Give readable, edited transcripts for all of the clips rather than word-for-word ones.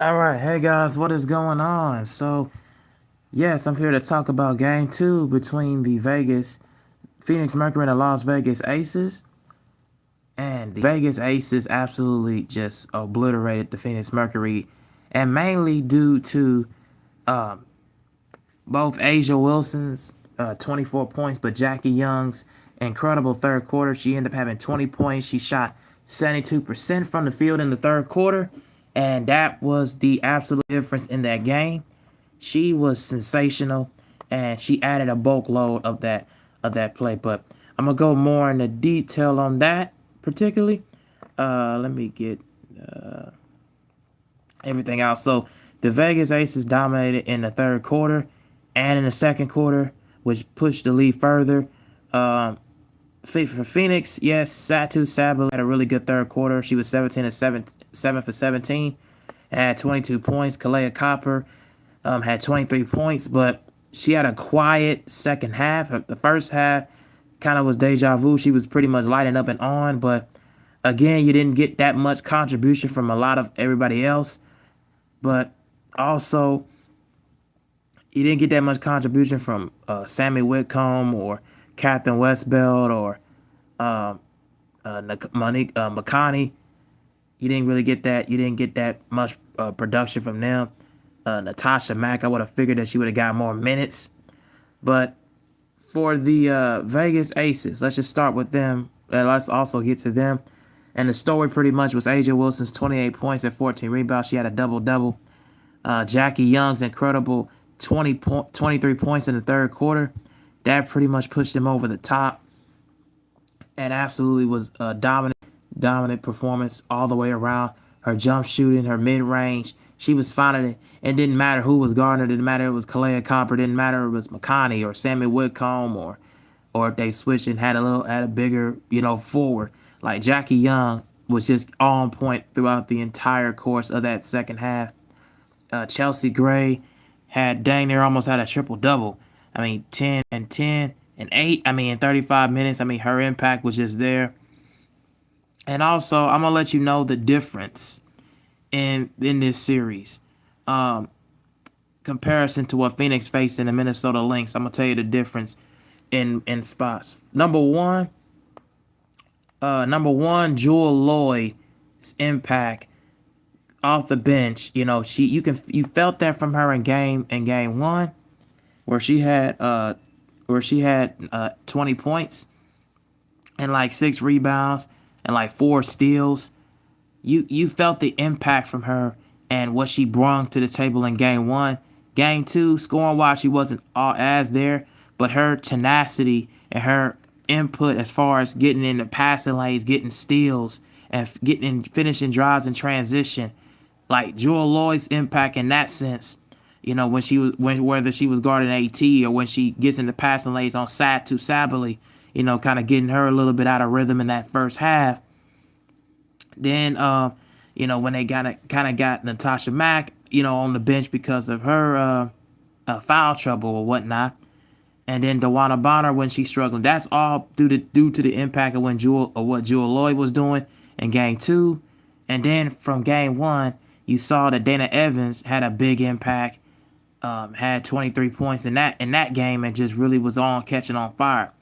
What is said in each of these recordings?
All right, hey guys, what is going on? Yes, I'm here to talk about game two between the Phoenix Mercury and the Las Vegas Aces. And the Vegas Aces absolutely just obliterated the Phoenix Mercury, and mainly due to um, both Asia Wilson's 24 points, but Jackie Young's incredible third quarter. She ended up having 20 points. She shot 72% from the field in the third quarter, and that was the absolute difference in that game. She was sensational, and she added a bulk load of that play. But I'm gonna go more into detail on that particularly. Let me get everything out. So the Vegas Aces dominated in the third quarter and in the second quarter, which pushed the lead further. Um, for Phoenix, yes, Satu Sabal had a really good third quarter. She was 17 and 7 for 17 and had 22 points. Kalea Copper had 23 points, but she had a quiet second half. The first half kind of was deja vu. She was pretty much lighting up and on, but again, you didn't get that much contribution from a lot of everybody else. But also, you didn't get that much contribution from Sammy Whitcomb or Catherine Westbeld or um, Monique McConney. You didn't really get that. You didn't get that much production from them. Natasha Mack, I would have figured that she would have got more minutes. But for the Vegas Aces, let's just start with them. Let's also get to them. And the story pretty much was Asia Wilson's 28 points and 14 rebounds. She had a double-double. Jackie Young's incredible 23 points in the third quarter. That pretty much pushed him over the top. And absolutely was a dominant performance all the way around. Her jump shooting, her mid-range, she was finding it. It didn't matter who was guarding her. It didn't matter if it was Kalea Copper. It didn't matter if it was McConney or Sammy Whitcomb or if they switched and had a bigger, forward. Like Jackie Young was just on point throughout the entire course of that second half. Chelsea Gray had dang near almost had a triple double. I mean, 10 and 8. I mean, in 35 minutes. I mean, her impact was just there. And also, I'm gonna let you know the difference in this series. Um, Comparison to what Phoenix faced in the Minnesota Lynx. I'm gonna tell you the difference in spots. Number one, Jewel Lloyd's impact off the bench. You felt that from her in game one, where she had 20 points and like 6 rebounds and like 4 steals. You felt the impact from her and what she brought to the table in game one. Game two, scoring wise, she wasn't all as there, but her tenacity and her input as far as getting in the passing lanes, getting steals, and getting in finishing drives and transition, like Jewel Lloyd's impact in that sense. Whether she was guarding AT or when she gets in the passing lanes on side to Sabally, kind of getting her a little bit out of rhythm in that first half. Then, when they kind of got Natasha Mack, on the bench because of her foul trouble or whatnot, and then Dewana Bonner when she's struggling. That's all due to the impact of what Jewel Lloyd was doing in game two, and then from game one, you saw that Dana Evans had a big impact. Had 23 points in that game and just really was catching on fire.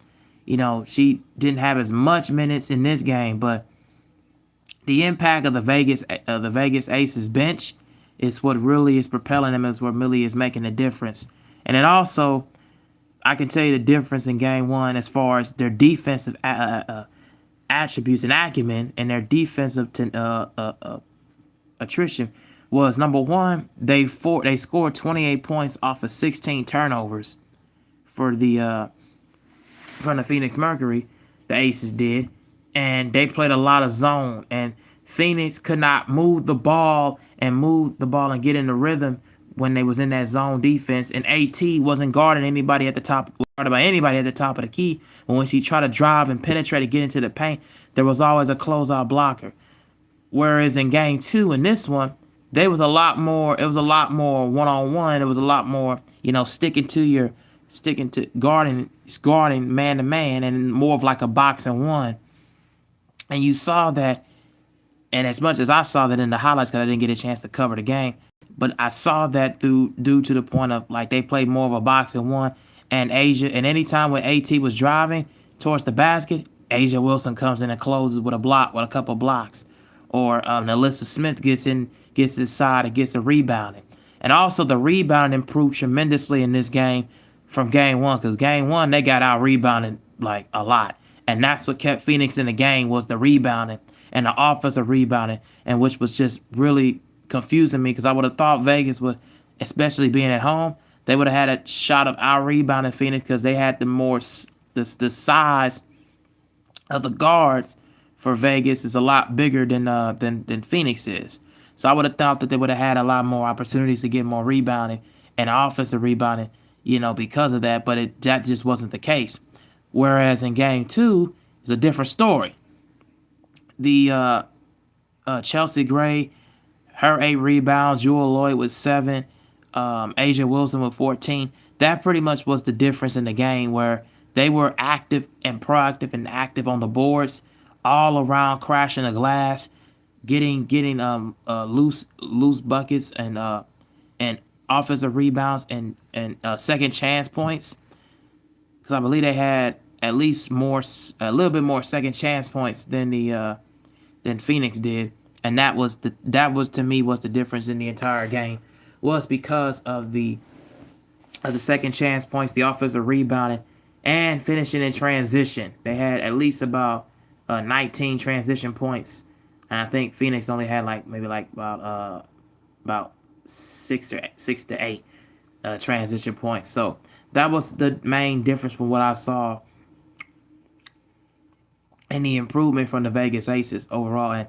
She didn't have as much minutes in this game, but the impact of the Vegas Aces bench is what really is propelling them, is what really is making a difference. And then also, I can tell you the difference in game one as far as their defensive attributes and acumen and their defensive attrition was, number one, they scored 28 points off of 16 turnovers for the from the Phoenix Mercury. The Aces did, and they played a lot of zone, and Phoenix could not move the ball and get in the rhythm when they was in that zone defense. And AT wasn't guarding anybody at the top, guarded by anybody at the top of the key. But when she tried to drive and penetrate and get into the paint, there was always a closeout blocker. Whereas in game two, in this one, there was a lot more. It was a lot more one-on-one. It was a lot more, sticking to guarding man to man, and more of like a box and one. And you saw that, and as much as I saw that in the highlights, because I didn't get a chance to cover the game, but I saw that through due to the point of like they played more of a boxing one, and Asia. And anytime when AT was driving towards the basket, Asia Wilson comes in and closes with a block, with a couple blocks, or Alyssa Smith gets his side and gets a rebounding. And also the rebounding improved tremendously in this game from game one, because game one they got out rebounded like a lot, and that's what kept Phoenix in the game was the rebounding and the offensive rebounding, and which was just really confusing me because I would have thought Vegas would, especially being at home, they would have had a shot of out rebounding Phoenix because they had the size of the guards for Vegas is a lot bigger than Phoenix is. So I would have thought that they would have had a lot more opportunities to get more rebounding and offensive rebounding, because of that. But that just wasn't the case. Whereas in game two, it's a different story. The Chelsea Gray, her 8 rebounds, Jewel Lloyd with 7, Asia Wilson with 14. That pretty much was the difference in the game where they were active and proactive and active on the boards, all around crashing the glass, getting loose buckets and offensive rebounds and second chance points. Because I believe they had at least a little bit more second chance points than Phoenix did, and that was to me was the difference in the entire game, was because of the second chance points, the offensive rebounding, and finishing in transition. They had at least about 19 transition points, and I think Phoenix only had maybe about 6 to 8 transition points. So that was the main difference from what I saw and the improvement from the Vegas Aces overall. And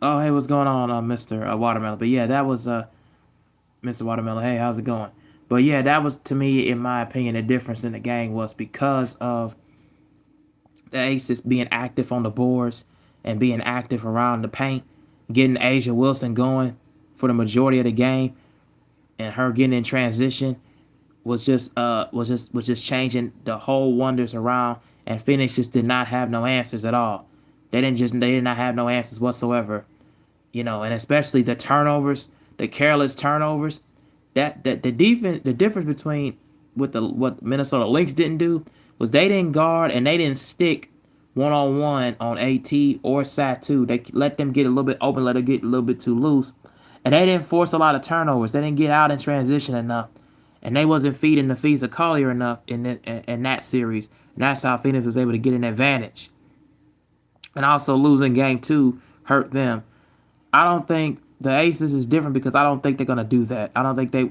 oh, hey, what's going on, Mr. Watermelon? But yeah, that was Mr. Watermelon. Hey, how's it going? But yeah, that was to me, in my opinion, the difference in the game was because of the Aces being active on the boards and being active around the paint, getting Asia Wilson going for the majority of the game, and her getting in transition was just changing the whole wonders around, and Phoenix just did not have no answers at all. They did not have no answers whatsoever, and especially the turnovers, the careless turnovers. The difference between what Minnesota Lynx didn't do was they didn't guard and they didn't stick one on AT or Sat 2. They let them get a little bit open, let them get a little bit too loose, and they didn't force a lot of turnovers. They didn't get out in transition enough, and they wasn't feeding the fees of Collier enough in that series. And that's how Phoenix was able to get an advantage. And also losing game two hurt them. I don't think the Aces is different because I don't think they're gonna do that. I don't think they're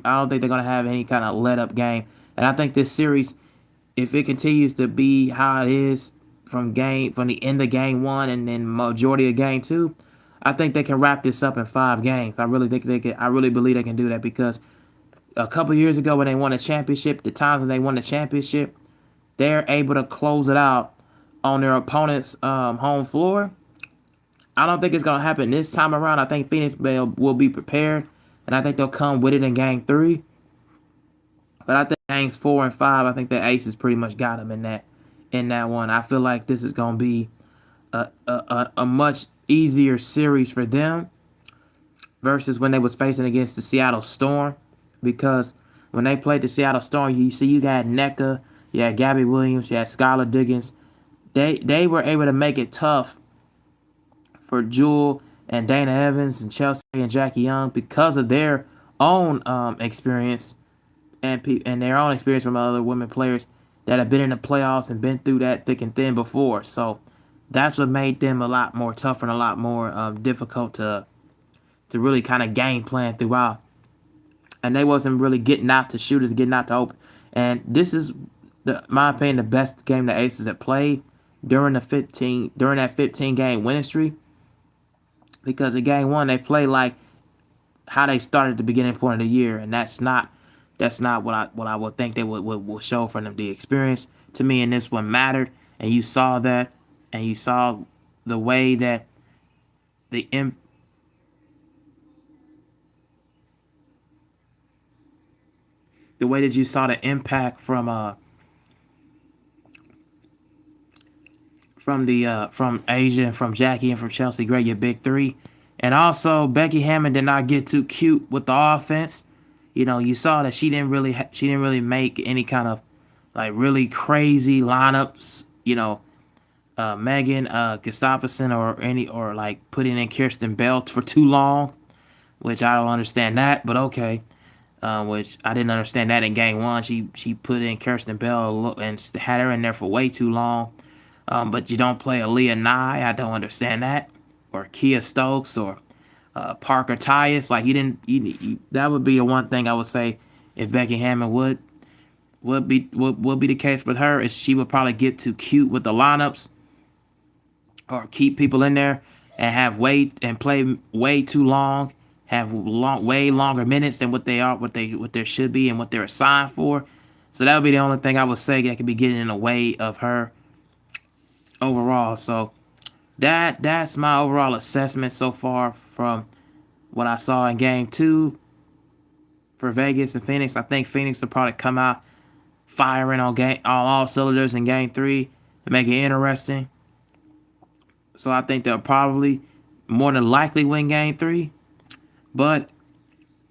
gonna have any kind of let up game. And I think this series, if it continues to be how it is from the end of game one and then majority of game two, I think they can wrap this up in 5 games. I really think they can. I really believe they can do that because a couple years ago when they won a championship, the times when they won the championship, they're able to close it out on their opponent's home floor. I don't think it's going to happen this time around. I think Phoenix will be prepared, and I think they'll come with it in game 3. But I think games 4 and 5, I think the Aces pretty much got them in that one. I feel like this is going to be a much easier series for them versus when they was facing against the Seattle Storm, because when they played the Seattle Storm, you got NECA, you had Gabby Williams, you had Skylar Diggins. They were able to make it tough for Jewel and Dana Evans and Chelsea and Jackie Young because of their own experience and their own experience from other women players that have been in the playoffs and been through that thick and thin before. So that's what made them a lot more tougher and a lot more difficult to really kind of game plan throughout. And they wasn't really getting out to shooters, getting out to open. And this is, my opinion, the best game the Aces have played during that 15 game winning streak. Because in game 1 they played like how they started at the beginning point of the year, and that's not what I would think they would show from them. The experience to me in this one mattered, and you saw that, and you saw the way that the way that you saw the impact from Asia and from Jackie and from Chelsea Gray, your big 3. And also, Becky Hammond did not get too cute with the offense. You saw that she didn't really make any kind of like really crazy lineups. Megan Gustafsson or like putting in Kirsten Bell for too long, which I don't understand that, but okay. Which I didn't understand that in game one. She put in Kirsten Bell and had her in there for way too long. But you don't play Aaliyah Nye. I don't understand that. Or Kia Stokes or Parker Tyus. Like that would be the one thing I would say if Becky Hammond would be the case with her is she would probably get too cute with the lineups or keep people in there and play way too long, have way longer minutes than what there should be and what they're assigned for. So that would be the only thing I would say that could be getting in the way of her overall. So that's my overall assessment so far from what I saw in game two for Vegas and Phoenix. I think Phoenix will probably come out firing on all cylinders in game three and make it interesting. So I think they'll probably more than likely win game three. But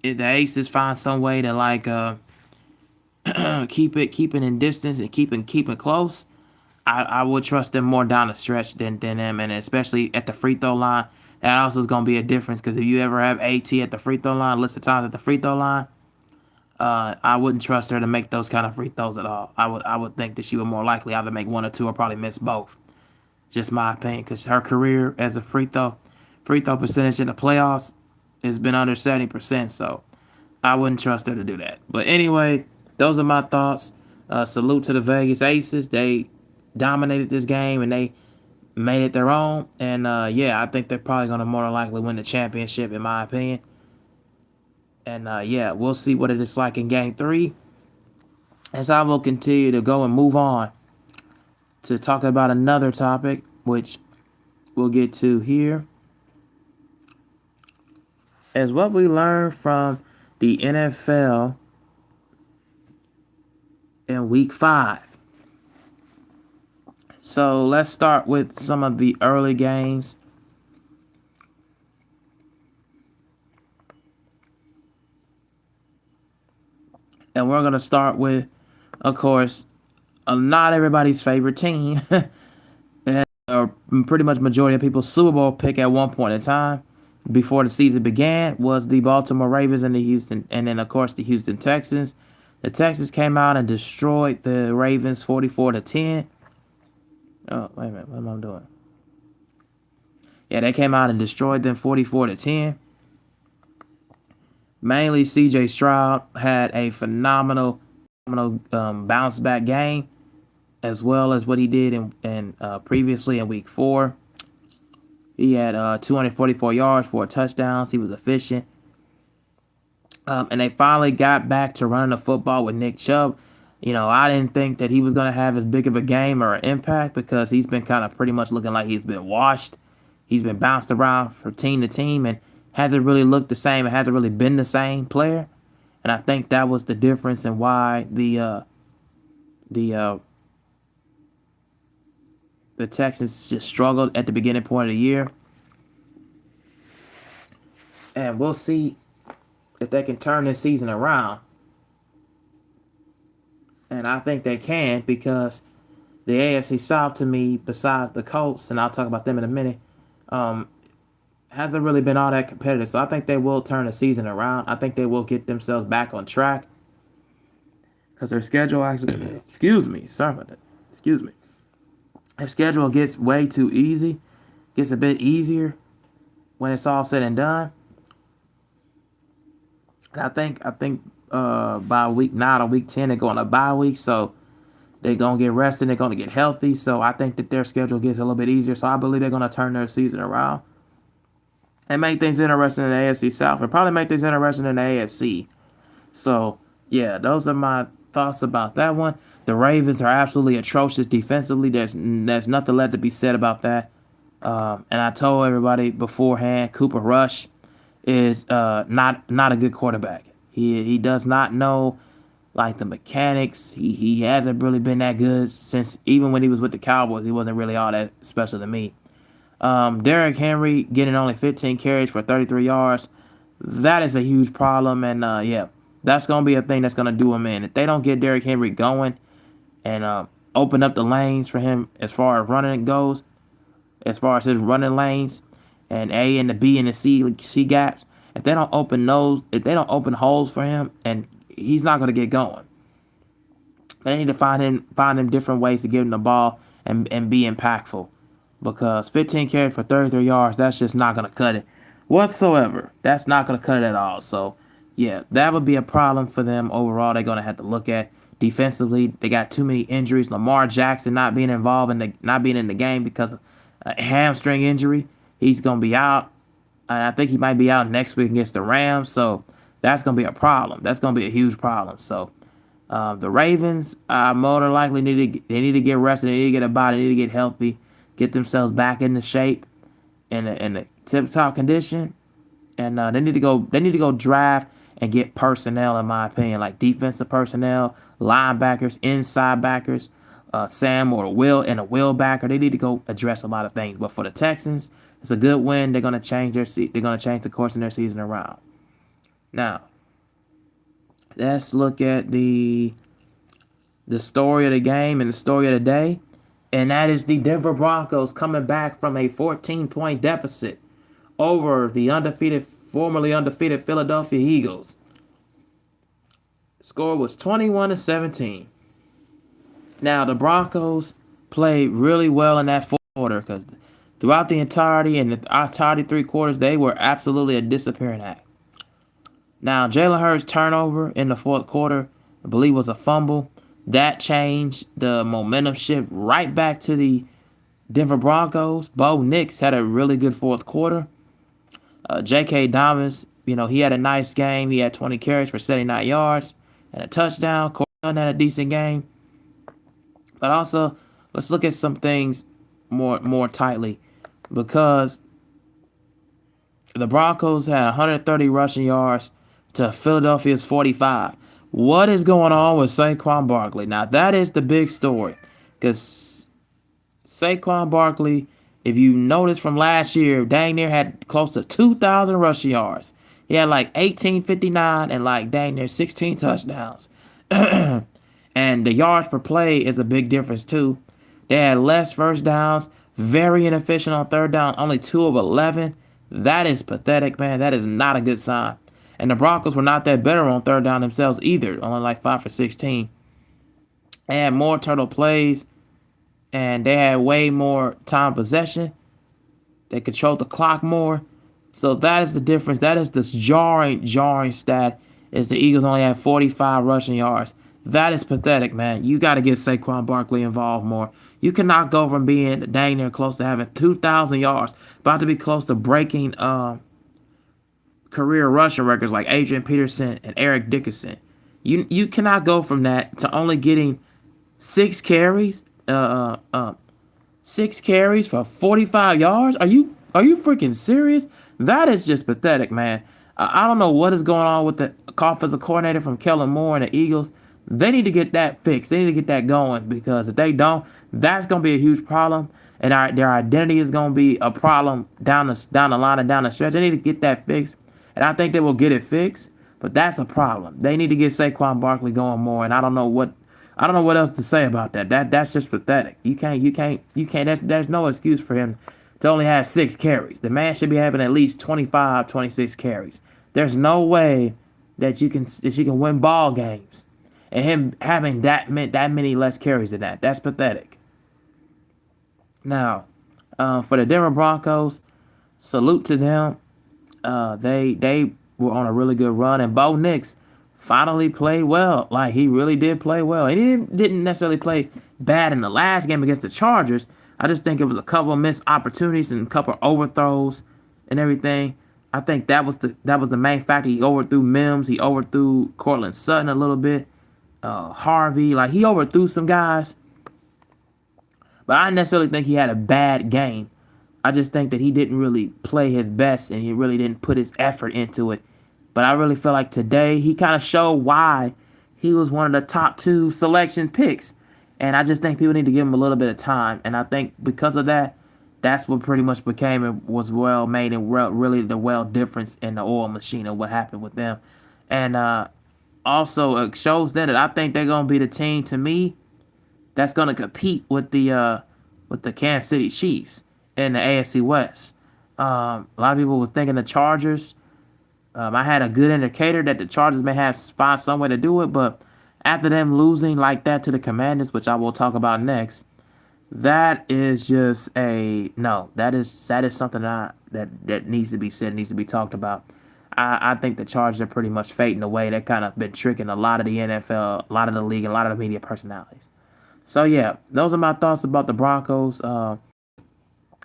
if the Aces find some way to like keep it in distance and keep it close, I would trust them more down the stretch than them, and especially at the free throw line. That also is going to be a difference because if you ever have AT at the free throw line, list of times at the free throw line, I wouldn't trust her to make those kind of free throws at all. I would think that she would more likely either make one or two or probably miss both. Just my opinion, because her career as a free throw percentage in the playoffs has been under 70%. So I wouldn't trust her to do that. But anyway, those are my thoughts. Salute to the Vegas Aces. They dominated this game and they made it their own. And yeah, I think they're probably going to more than likely win the championship, in my opinion. And yeah, we'll see what it is like in game three. As I will continue to go and move on to talk about another topic, which we'll get to here, as what we learned from the NFL in week 5. So let's start with some of the early games. And we're going to start with, of course, not everybody's favorite team. Or pretty much majority of people's Super Bowl pick at one point in time before the season began was the Baltimore Ravens and then of course the Houston Texans. The Texans came out and destroyed the Ravens 44-10. Oh, wait a minute, what am I doing? Yeah, they came out and destroyed them 44-10. Mainly CJ Stroud had a phenomenal bounce back game, as well as what he did in previously in week 4. He had 244 yards, 4 touchdowns. He was efficient. And they finally got back to running the football with Nick Chubb. I didn't think that he was going to have as big of a game or an impact because he's been kind of pretty much looking like he's been washed. He's been bounced around from team to team and hasn't really looked the same. It hasn't really been the same player. And I think that was the difference in why the Texans just struggled at the beginning point of the year. And we'll see if they can turn this season around. And I think they can because the AFC South, to me, besides the Colts, and I'll talk about them in a minute, hasn't really been all that competitive. So I think they will turn the season around. I think they will get themselves back on track. Because their schedule actually, sorry about that. Their schedule gets way too easy. Gets a bit easier when it's all said and done. And I think by week 9 or week 10 they're going to bye week, so they're gonna get rested. They're gonna get healthy. So I think that their schedule gets a little bit easier. So I believe they're gonna turn their season around and make things interesting in the AFC South, and probably make things interesting in the AFC. So yeah, those are my thoughts about that one. The Ravens are absolutely atrocious defensively. There's nothing left to be said about that. And I told everybody beforehand, Cooper Rush is not a good quarterback. He does not know like the mechanics. He hasn't really been that good since even when he was with the Cowboys. He wasn't really all that special to me. Derrick Henry getting only 15 carries for 33 yards. That is a huge problem, and yeah, that's gonna be a thing that's gonna do him in. If they don't get Derrick Henry going and open up the lanes for him as far as running goes, as far as his running lanes and A and the B and the C gaps, if they don't open those, if they don't open holes for him, and he's not gonna get going. They need to find him different ways to give him the ball and be impactful. Because 15 carries for 33 yards, that's just not gonna cut it whatsoever. That's not gonna cut it at all. So yeah, that would be a problem for them overall. They're gonna have to look at defensively. They got too many injuries. Lamar Jackson not being involved in not being in the game because of a hamstring injury. He's gonna be out. And I think he might be out next week against the Rams. So that's gonna be a problem. That's gonna be a huge problem. So the Ravens more than likely need to get rested. They need to get a body. They need to get healthy, get themselves back into shape, in a tip top condition, and they need to go draft and get personnel, in my opinion, like defensive personnel, linebackers, inside backers, Sam or a Will backer. They need to go address a lot of things. But for the Texans, it's a good win. They're gonna change the course of their season around. Now, let's look at the story of the game and the story of the day, and that is the Denver Broncos coming back from a 14-point deficit over the formerly undefeated Philadelphia Eagles. The score was 21-17. Now, the Broncos played really well in that fourth quarter because throughout the entirety and the entirety 3 quarters, they were absolutely a disappearing act. Now, Jalen Hurts' turnover in the fourth quarter, I believe, was a fumble. That changed the momentum shift right back to the Denver Broncos. Bo Nix had a really good fourth quarter. J.K. Dobbins, he had a nice game. He had 20 carries for 79 yards and a touchdown. Courtland had a decent game. But also, let's look at some things more tightly, because the Broncos had 130 rushing yards to Philadelphia's 45. What is going on with Saquon Barkley? Now, that is the big story, because Saquon Barkley, if you notice from last year, dang near had close to 2,000 rushing yards. He had like 1,859 and like dang near 16 touchdowns. And the yards per play is a big difference too. They had less first downs, very inefficient on third down, only 2 of 11. That is pathetic, man. That is not a good sign. And the Broncos were not that better on third down themselves either, only like 5 for 16. They had more total plays, and they had way more time possession. They controlled the clock more. So that is the difference. That is this jarring stat, is the Eagles only had 45 rushing yards. That is pathetic, man. You got to get Saquon Barkley involved more. You cannot go from being dang near close to having 2,000 yards, about to be close to breaking career rushing records like Adrian Peterson and Eric Dickerson. You cannot go from that to only getting 6 carries, 6 carries for 45 yards. Are you freaking serious? That is just pathetic, man. I don't know what is going on with the offensive coordinator from Kellen Moore and the Eagles. They need to get that fixed. They need to get that going, because if they don't, that's going to be a huge problem, and their identity is going to be a problem down the line and down the stretch. They need to get that fixed, and I think they will get it fixed. But that's a problem. They need to get Saquon Barkley going more, and I don't know what else to say about that. That's just pathetic. You can't. There's no excuse for him to only have 6 carries. The man should be having at least 25, 26 carries. There's no way that you can win ball games and him having that many less carries than that. That's pathetic. Now, for the Denver Broncos, salute to them. They were on a really good run, and Bo Nix finally played well. Like, he really did play well. And he didn't necessarily play bad in the last game against the Chargers. I just think it was a couple of missed opportunities and a couple of overthrows and everything. I think that was the main factor. He overthrew Mims. He overthrew Cortland Sutton a little bit. Harvey, like, he overthrew some guys. But I necessarily think he had a bad game. I just think that he didn't really play his best, and he really didn't put his effort into it. But I really feel like today he kind of showed why he was one of the top 2 selection picks. And I just think people need to give him a little bit of time. And I think because of that, That's what pretty much became it was well made and really the well difference in the oil machine of what happened with them. And also it shows then that I think they're gonna be the team to me that's gonna compete with the Kansas City Chiefs in the AFC West. A lot of people was thinking the Chargers. I had a good indicator that the Chargers may have find some way to do it, but after them losing like that to the Commanders, which I will talk about next, that is just a no. That is something that needs to be said, needs to be talked about. I think the Chargers are pretty much fading away. They kind of been tricking a lot of the NFL, a lot of the league, and a lot of the media personalities. So yeah, those are my thoughts about the Broncos.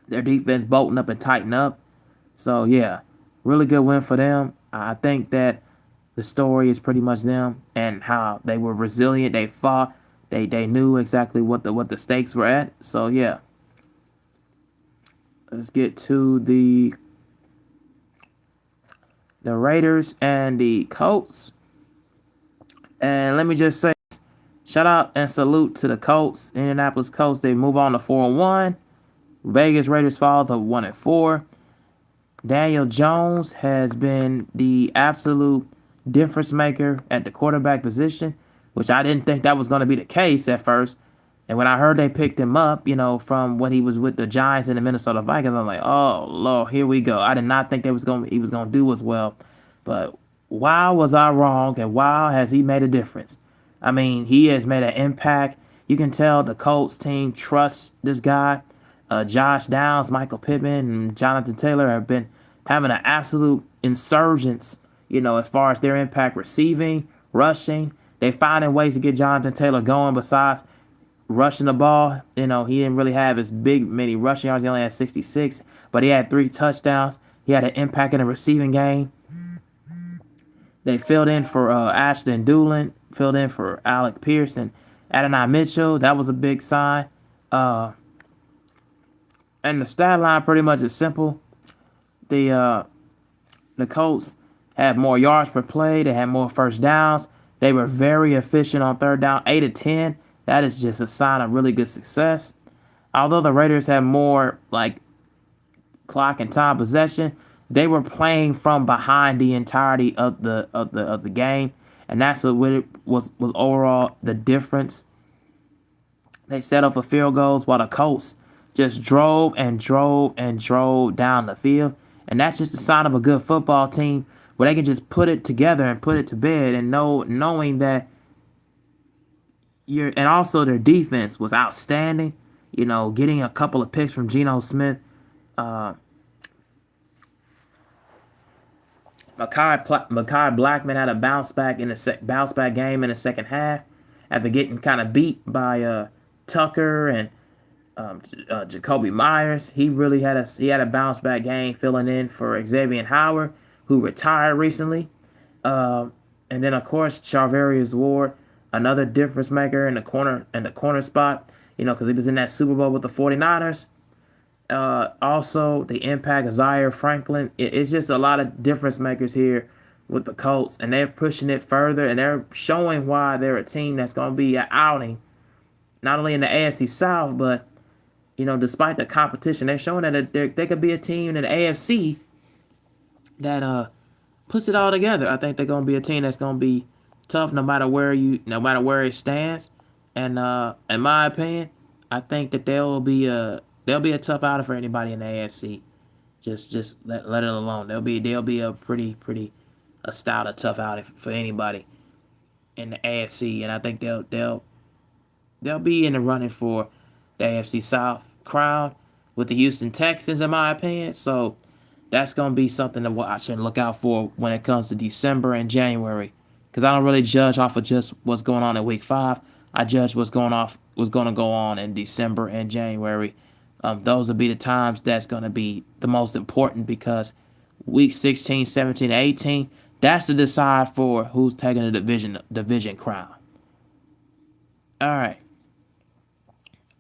Their defense bolting up and tighten up. So yeah, really good win for them. I think that the story is pretty much them and how they were resilient. They fought. They knew exactly what the stakes were at. So yeah, let's get to the Raiders and the Colts. And let me just say, shout out and salute to the Colts, Indianapolis Colts. They move on to 4-1. Vegas Raiders fall to 1-4. Daniel Jones has been the absolute difference maker at the quarterback position, which I didn't think that was going to be the case at first. And when I heard they picked him up, from when he was with the Giants and the Minnesota Vikings, I'm like, oh Lord, here we go. I did not think he was gonna do as well, but wow, was I wrong? And wow, has he made a difference? I mean, he has made an impact. You can tell the Colts team trusts this guy. Josh Downs, Michael Pittman, and Jonathan Taylor have been having an absolute insurgence, as far as their impact receiving, rushing. They finding ways to get Jonathan Taylor going besides rushing the ball. He didn't really have as many rushing yards. He only had 66, but he had 3 touchdowns. He had an impact in the receiving game. They filled in for Ashton Doolin, filled in for Alec Pierce and Adonai Mitchell. That was a big sign. And the stat line pretty much is simple. The Colts had more yards per play. They had more first downs. They were very efficient on third down, 8 of 10. That is just a sign of really good success. Although the Raiders had more clock and time possession, they were playing from behind the entirety of the game, and that's what was overall the difference. They set up for field goals while the Colts just drove and drove and drove down the field, and that's just a sign of a good football team where they can just put it together and put it to bed, and knowing that and also their defense was outstanding. Getting a couple of picks from Geno Smith. Mekhi Blackman had a bounce back game in the second half after getting kind of beat by Tucker and Jacoby Myers. He really had a bounce back game filling in for Xavier Howard, who retired recently. And then of course Charvarius Ward, another difference maker in the corner spot, because he was in that Super Bowl with the 49ers. Also, the impact of Zaire Franklin. It's just a lot of difference makers here with the Colts, and they're pushing it further, and they're showing why they're a team that's going to be an outing, not only in the AFC South, but, despite the competition, they're showing that they could be a team in the AFC that puts it all together. I think they're going to be a team that's going to be tough no matter where it stands. And in my opinion, I think that they'll be a tough outing for anybody in the AFC. Just let it alone. They'll be a pretty a stout, a tough outing for anybody in the AFC, and I think they'll be in the running for the AFC South crown with the Houston Texans, in my opinion. So that's gonna be something to watch and look out for when it comes to December and January, because I don't really judge off of just what's going on in Week 5. I judge what's going to go on in December and January. Those will be the times that's going to be the most important, because Week 16, 17, 18, that's to decide for who's taking the division crown. All right.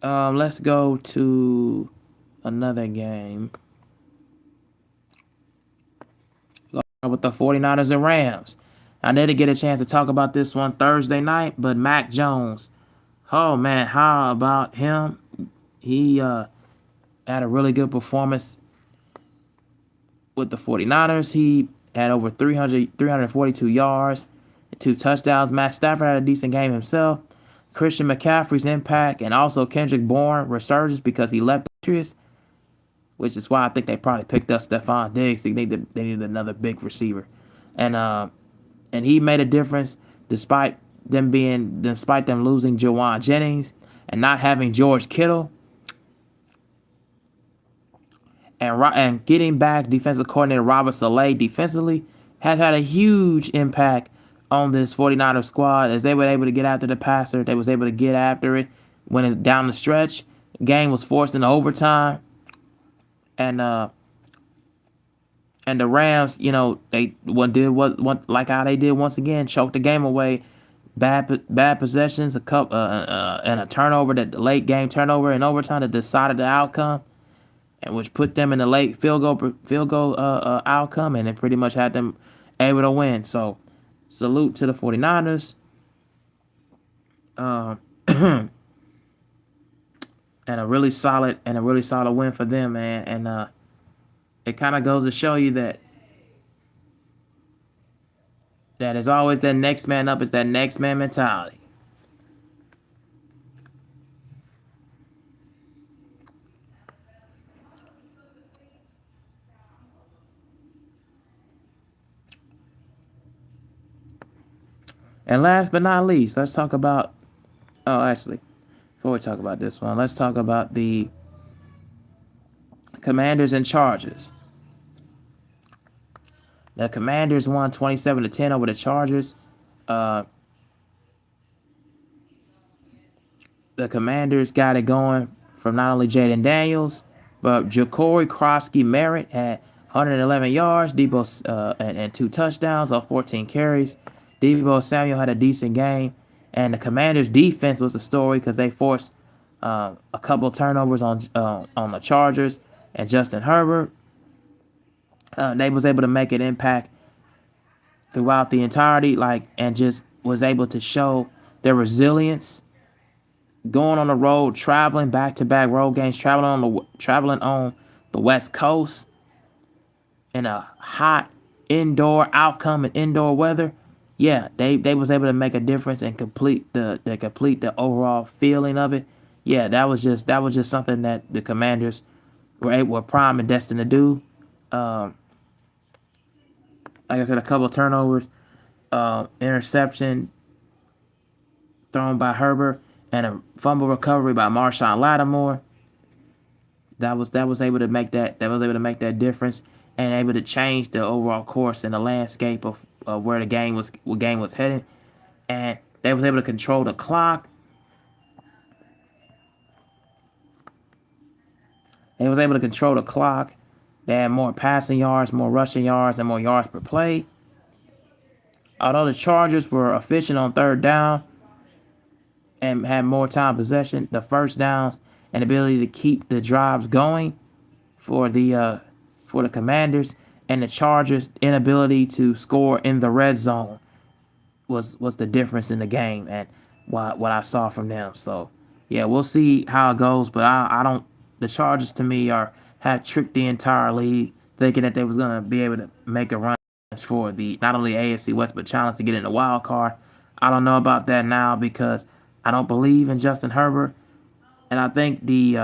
Let's go to another game. With the 49ers and Rams. I didn't get a chance to talk about this one Thursday night, but Mac Jones. Oh, man, how about him? He had a really good performance with the 49ers. He had over 342 yards, 2 touchdowns. Matt Stafford had a decent game himself. Christian McCaffrey's impact and also Kendrick Bourne resurgence because he left the Patriots, which is why I think they probably picked up Stephon Diggs. They needed another big receiver, and he made a difference despite them losing Jawan Jennings and not having George Kittle. And getting back defensive coordinator Robert Saleh defensively has had a huge impact on this 49ers squad as they were able to get after the passer. They was able to get after it when it's down the stretch. Game was forced into overtime, and the Rams, they did what like how they did once again, choked the game away. Bad possessions, a cup and a turnover, that late game turnover in overtime that decided the outcome, and which put them in the late field goal outcome, and it pretty much had them able to win. So, salute to the 49ers. And a really solid win for them, man. And it kind of goes to show you that is always that next man up. It's that next man mentality. And last but not least, let's talk about. Oh, actually, before we talk about this one, let's talk about the Commanders and Chargers. The Commanders won 27-10 over the Chargers. Uh, the Commanders got it going from not only Jaden Daniels, but Ja'Cory Krosky Merritt had 111 yards, and 2 touchdowns on 14 carries. Deebo Samuel had a decent game, and the Commanders' defense was the story because they forced a couple turnovers on the Chargers and Justin Herbert. They was able to make an impact throughout the entirety, and just was able to show their resilience going on the road, traveling back-to-back road games, traveling on the West Coast in a hot indoor outcome and indoor weather. Yeah, they was able to make a difference and complete the overall feeling of it. Yeah, that was just something that the Commanders were prime and destined to do. Like I said, a couple of turnovers, interception thrown by Herbert, and a fumble recovery by Marshawn Lattimore. That was able to make that difference and able to change the overall course and the landscape of where the game was heading. And they was able to control the clock. They was able to control the clock. They had more passing yards, more rushing yards, and more yards per play. Although the Chargers were efficient on third down and had more time possession, the first downs and ability to keep the drives going for the Commanders, and the Chargers' inability to score in the red zone was the difference in the game and what I saw from them. So yeah, we'll see how it goes, but I don't. The Chargers to me have tricked the entire league, thinking that they was gonna be able to make a run for the not only AFC West but challenge to get in the wild card. I don't know about that now because I don't believe in Justin Herbert, and I think the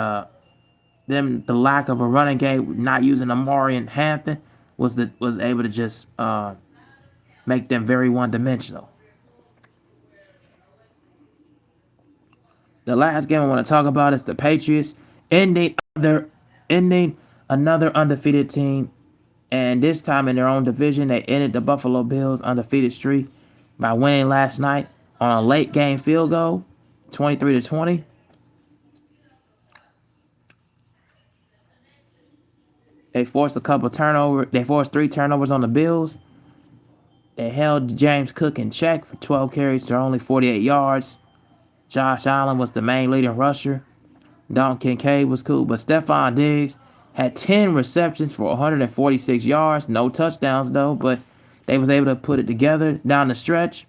lack of a running game, not using Amari and Hampton, was able to just make them very one-dimensional. The last game I want to talk about is the Patriots ending another undefeated team, and this time in their own division. They ended the Buffalo Bills' undefeated streak by winning last night on a late game field goal, 23-20. They forced three turnovers on the Bills. They held James Cook in check for 12 carries to only 48 yards. Josh Allen was the main leading rusher. Dalton Kincaid was cool, but Stephon Diggs had 10 receptions for 146 yards. No touchdowns, though, but they was able to put it together down the stretch.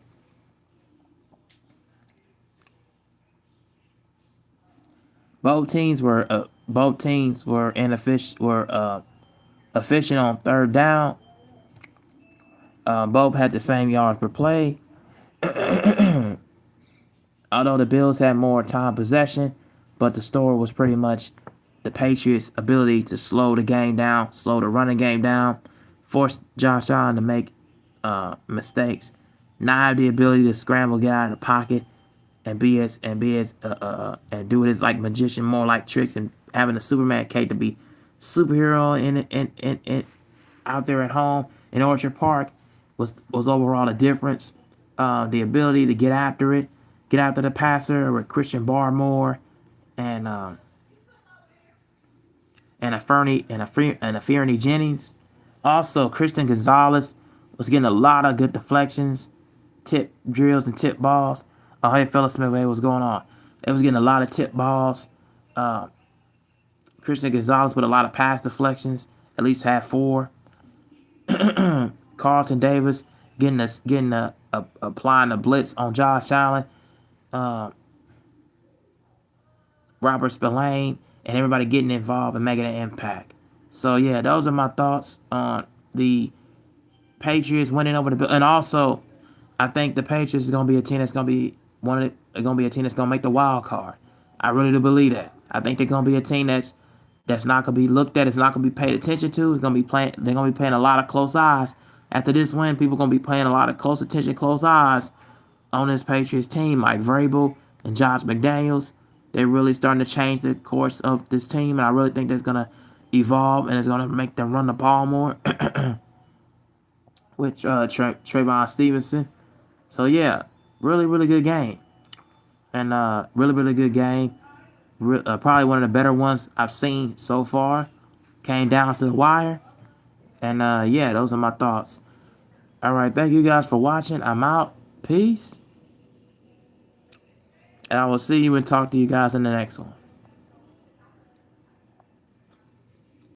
Both teams were Both teams were efficient on third down. Both had the same yards per play. Although the Bills had more time possession, but the story was pretty much the Patriots' ability to slow the game down, slow the running game down, force Josh Allen to make mistakes, not have the ability to scramble, get out of the pocket, and and do his like magician, more like tricks, and having a Superman cape to be superhero in out there at home in Orchard Park was overall a difference. The ability to get after it, get after the passer with Christian Barmore and and a Fernie Jennings. Also, Christian Gonzalez was getting a lot of good deflections, tip drills, and tip balls. Oh, hey, Philip Smith, hey, what's going on? They was getting a lot of tip balls. Uh, Christian Gonzalez with a lot of pass deflections, at least had 4. Carlton Davis applying the blitz on Josh Allen, uh, Robert Spillane, and everybody getting involved and making an impact. So yeah, those are my thoughts on the Patriots winning over the Bills. And also, I think the Patriots is gonna be a team that's gonna be gonna be a team that's gonna make the wild card. I really do believe that. I think they're gonna be a team that's not gonna be looked at. It's not gonna be paid attention to. It's gonna be playing. They're gonna be playing a lot of close eyes. After this win, people gonna be playing a lot of close attention, close eyes on this Patriots team. Mike Vrabel and Josh McDaniels. They're really starting to change the course of this team, and I really think that's gonna evolve and it's gonna make them run the ball more with Trayvon Stevenson. So yeah, really, really good game, and really, really good game. Probably one of the better ones I've seen so far. Came down to the wire, and yeah, those are my thoughts. All right, thank you guys for watching. I'm out. Peace, and I will see you and talk to you guys in the next one.